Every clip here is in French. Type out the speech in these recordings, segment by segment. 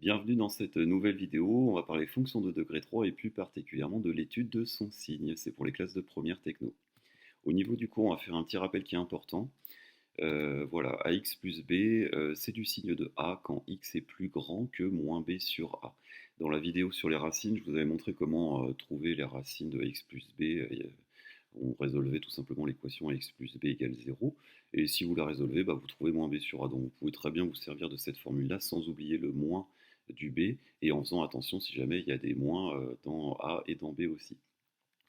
Bienvenue dans cette nouvelle vidéo, on va parler fonction de degré 3 et plus particulièrement de l'étude de son signe, c'est pour les classes de première techno. Au niveau du cours, on va faire un petit rappel qui est important. Voilà, ax plus b, c'est du signe de a quand x est plus grand que moins b sur a. Dans la vidéo sur les racines, je vous avais montré comment trouver les racines de x plus b. On résolvait tout simplement l'équation x plus b égale 0. Et si vous la résolvez, vous trouvez moins b sur a. Donc vous pouvez très bien vous servir de cette formule-là sans oublier le moins du b, et en faisant attention si jamais il y a des moins dans a et dans b aussi.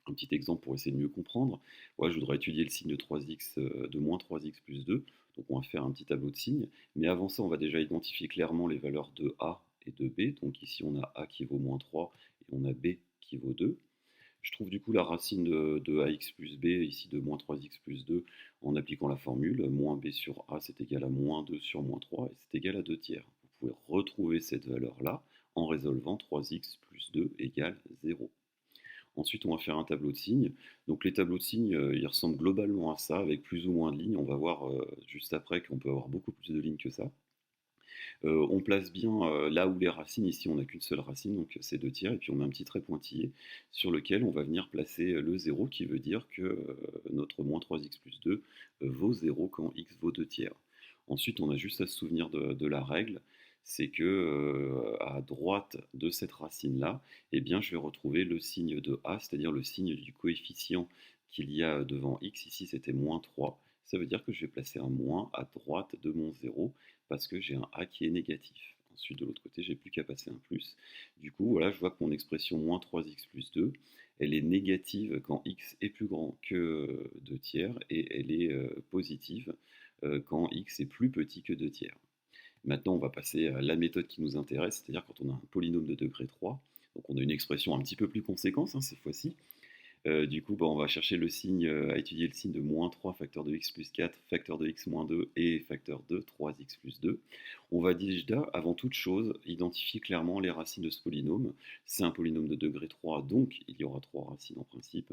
Un petit exemple pour essayer de mieux comprendre. Ouais, je voudrais étudier le signe de 3x, de moins 3x plus 2. Donc on va faire un petit tableau de signes. Mais avant ça, on va déjà identifier clairement les valeurs de a et de b. Donc ici, on a a qui vaut moins 3 et on a b qui vaut 2. Je trouve du coup la racine de ax plus b, ici de moins 3x plus 2, en appliquant la formule. Moins b sur a, c'est égal à moins 2 sur moins 3, et c'est égal à 2 tiers. Vous pouvez retrouver cette valeur-là en résolvant 3x plus 2 égale 0. Ensuite, on va faire un tableau de signes. Donc les tableaux de signes, ils ressemblent globalement à ça, avec plus ou moins de lignes. On va voir juste après qu'on peut avoir beaucoup plus de lignes que ça. On place bien là où les racines, ici on n'a qu'une seule racine, donc c'est 2 tiers, et puis on met un petit trait pointillé sur lequel on va venir placer le 0, qui veut dire que notre moins 3x plus 2 vaut 0 quand x vaut 2 tiers. Ensuite, on a juste à se souvenir de la règle, c'est que à droite de cette racine-là, eh bien, je vais retrouver le signe de a, c'est-à-dire le signe du coefficient qu'il y a devant x. Ici, c'était moins 3. Ça veut dire que je vais placer un moins à droite de mon 0 parce que j'ai un a qui est négatif. Ensuite, de l'autre côté, j'ai plus qu'à passer un plus. Du coup, voilà, je vois que mon expression moins 3x plus 2, elle est négative quand x est plus grand que 2 tiers, et elle est positive quand x est plus petit que 2 tiers. Maintenant, on va passer à la méthode qui nous intéresse, c'est-à-dire quand on a un polynôme de degré 3, donc on a une expression un petit peu plus conséquente cette fois-ci. Du coup, on va chercher le signe, à étudier le signe de moins 3 facteur de x plus 4, facteur de x moins 2 et facteur de 3x plus 2. On va déjà, avant toute chose, identifier clairement les racines de ce polynôme. C'est un polynôme de degré 3, donc il y aura 3 racines en principe.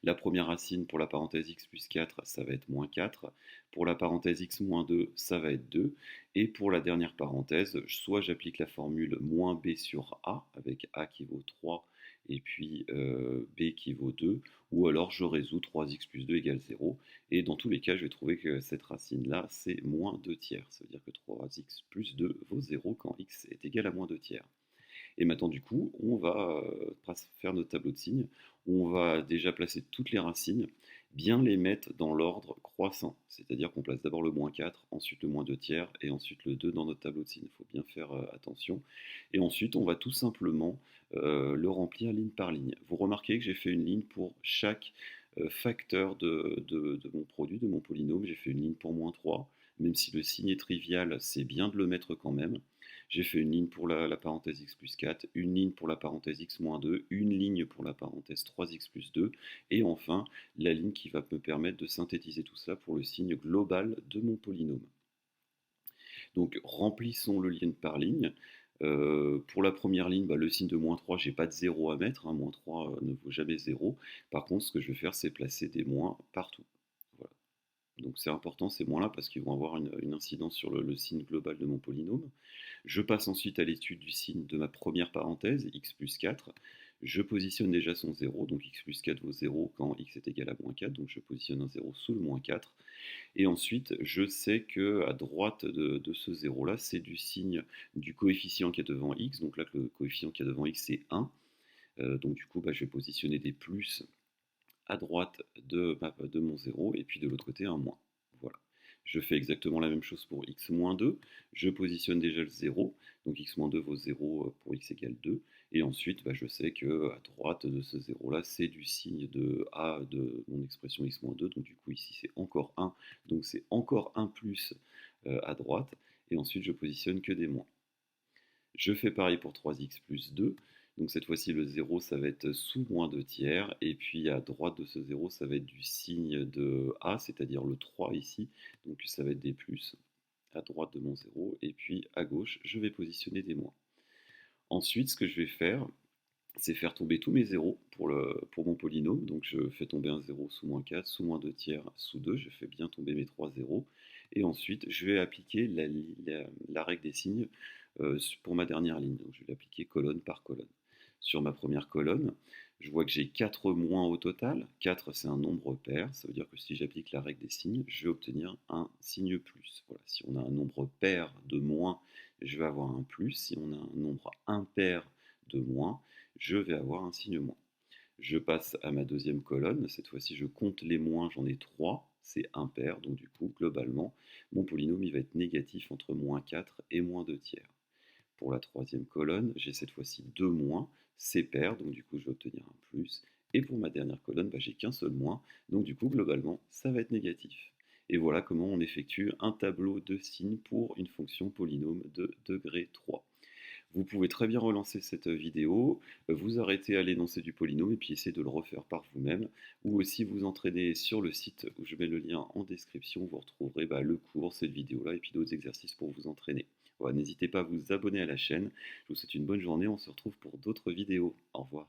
La première racine pour la parenthèse x plus 4, ça va être moins 4. Pour la parenthèse x moins 2, ça va être 2. Et pour la dernière parenthèse, soit j'applique la formule moins b sur a, avec a qui vaut 3 et puis b qui vaut 2, ou alors je résous 3x plus 2 égale 0. Et dans tous les cas, je vais trouver que cette racine-là, c'est moins 2 tiers. Ça veut dire que 3x plus 2 vaut 0 quand x est égal à moins 2 tiers. Et maintenant, du coup, on va faire notre tableau de signes. On va déjà placer toutes les racines, bien les mettre dans l'ordre croissant. C'est-à-dire qu'on place d'abord le moins 4, ensuite le moins 2 tiers, et ensuite le 2 dans notre tableau de signes. Il faut bien faire attention. Et ensuite, on va tout simplement le remplir ligne par ligne. Vous remarquez que j'ai fait une ligne pour chaque facteur de mon produit, de mon polynôme. J'ai fait une ligne pour moins 3. Même si le signe est trivial, c'est bien de le mettre quand même. J'ai fait une ligne pour la parenthèse x plus 4, une ligne pour la parenthèse x moins 2, une ligne pour la parenthèse 3x plus 2, et enfin la ligne qui va me permettre de synthétiser tout ça pour le signe global de mon polynôme. Donc remplissons le ligne par ligne. Pour la première ligne, le signe de moins 3, j'ai pas de 0 à mettre, moins 3 ne vaut jamais 0. Par contre, ce que je vais faire, c'est placer des moins partout. Voilà. Donc c'est important ces moins-là parce qu'ils vont avoir une incidence sur le signe global de mon polynôme. Je passe ensuite à l'étude du signe de ma première parenthèse, x plus 4. Je positionne déjà son 0, donc x plus 4 vaut 0 quand x est égal à moins 4, donc je positionne un 0 sous le moins 4. Et ensuite, je sais que à droite de ce 0-là, c'est du signe du coefficient qui est devant x, donc là le coefficient qui est devant x c'est 1. Donc du coup, je vais positionner des plus à droite de mon 0, et puis de l'autre côté un moins. Voilà. Je fais exactement la même chose pour x-2, je positionne déjà le 0, donc x-2 vaut 0 pour x égale 2, et ensuite je sais que à droite de ce 0 là, c'est du signe de a de mon expression x-2, donc du coup ici c'est encore 1, donc c'est encore un plus à droite, et ensuite je positionne que des moins. Je fais pareil pour 3x plus 2. Donc cette fois-ci, le 0, ça va être sous moins 2 tiers. Et puis à droite de ce 0, ça va être du signe de A, c'est-à-dire le 3 ici. Donc ça va être des plus à droite de mon 0. Et puis à gauche, je vais positionner des moins. Ensuite, ce que je vais faire, c'est faire tomber tous mes zéros pour mon polynôme. Donc je fais tomber un 0 sous moins 4, sous moins 2 tiers, sous 2. Je fais bien tomber mes 3 zéros. Et ensuite, je vais appliquer la règle des signes pour ma dernière ligne. Donc je vais l'appliquer colonne par colonne. Sur ma première colonne, je vois que j'ai 4 moins au total. 4, c'est un nombre pair. Ça veut dire que si j'applique la règle des signes, je vais obtenir un signe plus. Voilà. Si on a un nombre pair de moins, je vais avoir un plus. Si on a un nombre impair de moins, je vais avoir un signe moins. Je passe à ma deuxième colonne. Cette fois-ci, je compte les moins. J'en ai 3. C'est impair. Donc du coup, globalement, mon polynôme il va être négatif entre moins 4 et moins 2 tiers. Pour la troisième colonne, j'ai cette fois-ci 2 moins, c'est pair, donc du coup je vais obtenir un plus. Et pour ma dernière colonne, bah, j'ai qu'un seul moins, donc du coup globalement ça va être négatif. Et voilà comment on effectue un tableau de signes pour une fonction polynôme de degré 3. Vous pouvez très bien relancer cette vidéo, vous arrêter à l'énoncé du polynôme et puis essayer de le refaire par vous-même, ou aussi vous entraîner sur le site où je mets le lien en description, vous retrouverez le cours, cette vidéo-là et puis d'autres exercices pour vous entraîner. Voilà, n'hésitez pas à vous abonner à la chaîne, je vous souhaite une bonne journée, on se retrouve pour d'autres vidéos. Au revoir.